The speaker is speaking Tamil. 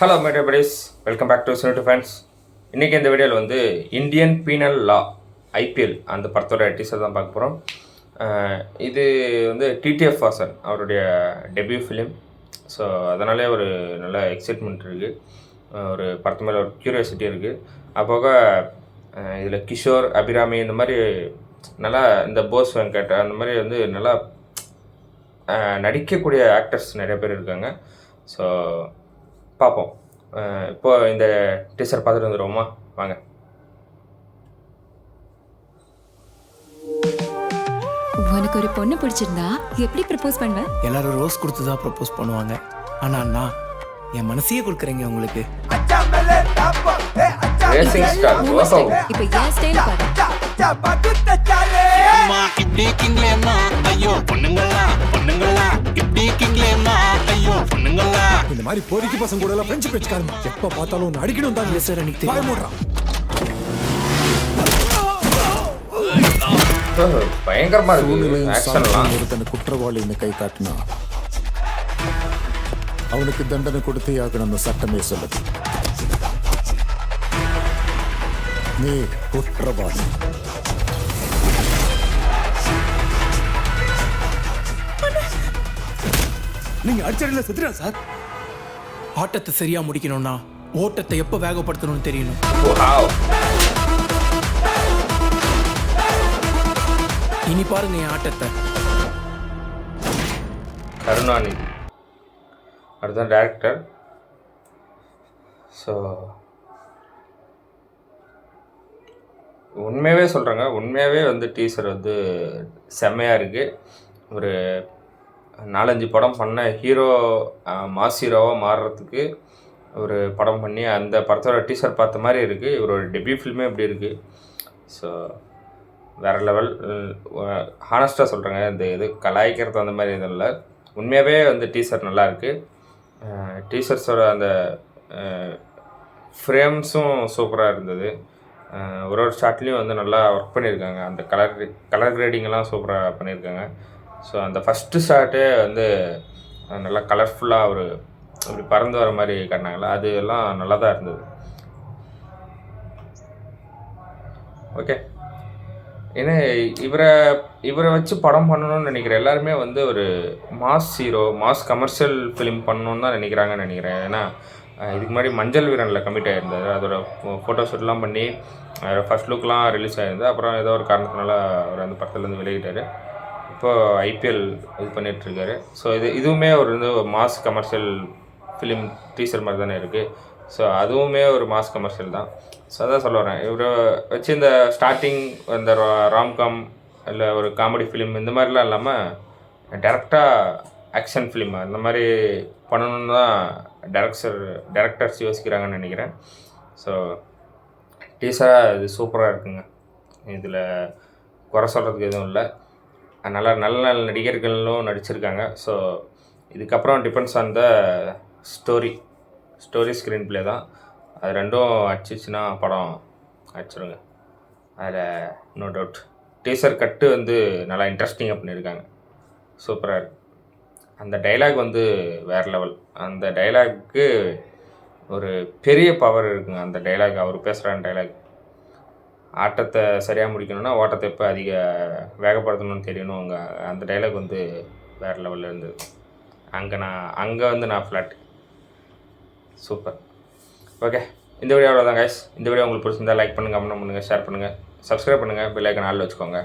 Hello my dear buddies, welcome back to Cine Defence. இன்றைக்கி இந்த வீடியோவில் வந்து இந்தியன் பீனல் லா ஐபிஎல் அந்த படத்தோட டீசர் தான் பார்க்க போகிறோம். இது வந்து டிடிஎஃப் வாசன் அவருடைய டெபியூ ஃபிலிம். ஸோ அதனாலே ஒரு நல்ல எக்ஸைட்மெண்ட் இருக்குது, ஒரு படத்து மேலே ஒரு க்யூரியாசிட்டி இருக்குது. அப்போக இதில் கிஷோர், அபிராமி இந்த மாதிரி நல்லா, இந்த போஸ் வெங்கட் அந்த மாதிரி வந்து நல்லா நடிக்கக்கூடிய ஆக்டர்ஸ் நிறைய பேர் இருக்காங்க. ஸோ பார்ப்போம். இப்போ இந்த டீசர் பார்த்துட்டு வந்துடுவோமா, வாங்க. உனக்கு ஒரு பொண்ணு பிடிச்சிருந்தா எப்படி ப்ரப்போஸ் பண்ணுவ? எல்லாரும் ரோஸ் கொடுத்து தான் ப்ரப்போஸ் பண்ணுவாங்க. ஆனா அண்ணா என் மனசையே கொடுக்குறீங்க உங்களுக்கு. ரேசிங் ஸ்டார் இப்போ என் ஸ்டைல் பாரு. அம்மா இப்படி கிங்களேம்மா ஐயோ பொண்ணுங்களா பொண்ணுங்களா இப்படி கிங்களேம்மா ஐயோ பொண்ணுங்களா. இந்த மாதிரி பொறுக்கி பசங்க கூட எல்லாம் ஃப்ரெண்ட்ஷிப் வச்சுக்காருமா. எப்ப பார்த்தாலும் ஒன்று அடிக்கணும் தான். சார் எனக்கு வாய தெரியும். மூடுறான். பயங்கரமாக இருக்குது ஆக்ஷன்லாம். ஒருத்தனை குற்றவாளின்னு கை காட்டினா அவனுக்கு தண்டனை கொடுத்தே ஆகணும்னு சட்டமே சொல்லுது. நீ குற்றவாளி. நீங்க அடிச்சடில செத்துறா சார். ஆட்டத்தை சரியா முடிக்கணும்னா ஓட்டத்தை எப்ப வேகப்படுத்தணும்னு தெரியணும். Wow. இனி பாருங்க என் ஆட்டத்தை. கருணாநிதி அதுதான் டேரக்டர். ஸோ உண்மையாகவே சொல்கிறேங்க, உண்மையாகவே வந்து டீசர் வந்து செம்மையாக இருக்குது. ஒரு 4-5 படம் பண்ண ஹீரோ மாஸ் ஹீரோவாக மாறுறதுக்கு ஒரு படம் பண்ணி அந்த படத்தோட டீசர் பார்த்த மாதிரி இருக்குது. இவரோட டெபியூ ஃபில்மே இப்படி இருக்குது. ஸோ வேறு லெவல். ஹானஸ்ட்டாக சொல்கிறேங்க, இந்த இது கலாய்க்கிறது அந்த மாதிரி எதுவும் இல்லை. உண்மையாகவே வந்து டீசர் நல்லா இருக்குது. டீசர்ஸோட அந்த ஃப்ரேம்ஸும் சூப்பராக இருந்தது. ஒரு ஷாட்லேயும் வந்து நல்லா ஒர்க் பண்ணியிருக்காங்க. அந்த கலர் கிரேடிங்கெல்லாம் சூப்பராக பண்ணியிருக்காங்க. ஸோ அந்த ஃபஸ்ட்டு ஷாட்டே வந்து நல்லா கலர்ஃபுல்லாக ஒரு அப்படி பறந்து வர மாதிரி காட்டினாங்களா, அது எல்லாம் நல்லா தான் இருந்தது. ஓகே, ஏன்னா இவரை வச்சு படம் பண்ணணும்னு நினைக்கிறேன். எல்லாருமே வந்து ஒரு mass hero, mass commercial film பண்ணணுன்னு தான் நினைக்கிறாங்கன்னு நினைக்கிறேன். ஏன்னா இதுக்கு முன்னாடி மஞ்சள் வீரனில் கமிட் ஆகிருந்தது. அதோட ஃபோட்டோஷூட்லாம் பண்ணி ஃபஸ்ட் லுக்லாம் ரிலீஸ் ஆகிருந்தது. அப்புறம் ஏதோ ஒரு காரணத்தினால அவர் அந்த படத்துலேருந்து விலகிட்டார். இப்போது ஐபிஎல் இது பண்ணிகிட்ருக்காரு. ஸோ இதுவுமே ஒரு வந்து மாஸ் கமர்ஷியல் ஃபிலிம் டீசர் மாதிரி தானே இருக்குது. ஸோ அதுவுமே ஒரு மாஸ் கமர்ஷியல் தான். ஸோ அதான் சொல்ல வரேன், இவரை வச்சு இந்த ஸ்டார்டிங் இந்த ராம்காம் இல்லை ஒரு காமெடி ஃபிலிம் இந்த மாதிரிலாம் இல்லாமல் டேரெக்டாக ஆக்ஷன் ஃபிலிம் அந்த மாதிரி பண்ணணுன்னு தான் டேரக்டர்ஸ் யோசிக்கிறாங்கன்னு நினைக்கிறேன். ஸோ டீசராக இது சூப்பராக இருக்குங்க. இதில் குறை சொல்கிறதுக்கு எதுவும் இல்லை. நல்ல நல்ல நடிகர்களும் நடிச்சிருக்காங்க. ஸோ இதுக்கப்புறம் depends on the story screen play தான். அது ரெண்டும் அடிச்சிச்சுன்னா படம் அடிச்சிருங்க, அதில் நோ டவுட். டீசர் கட்டு வந்து நல்லா இன்ட்ரெஸ்டிங்காக பண்ணியிருக்காங்க, சூப்பராக இருக்குது. அந்த டைலாக் வந்து வேறு லெவல். அந்த டைலாக்கு ஒரு பெரிய பவர் இருக்குங்க. அந்த டைலாக், அவர் பேசுகிற டைலாக், ஆட்டத்தை சரியாக முடிக்கணும்னா ஓட்டத்தை எப்போ வேகப்படுத்தணும்னு தெரியணும். அந்த டைலாக் வந்து வேறு லெவலில் இருந்தது. அங்கே வந்து நான் ஃப்ளாட். சூப்பர். ஓகே, இந்த வீடியோ அவ்வளோதான் கைஸ். இந்த வீடியோ உங்களுக்கு பிடிச்சிருந்தா லைக் பண்ணுங்கள், கமெண்ட் பண்ணுங்கள், ஷேர் பண்ணுங்கள், சப்ஸ்கிரைப் பண்ணுங்கள், பெல் ஐக்கான் ஆல்ல வச்சுக்கோங்க.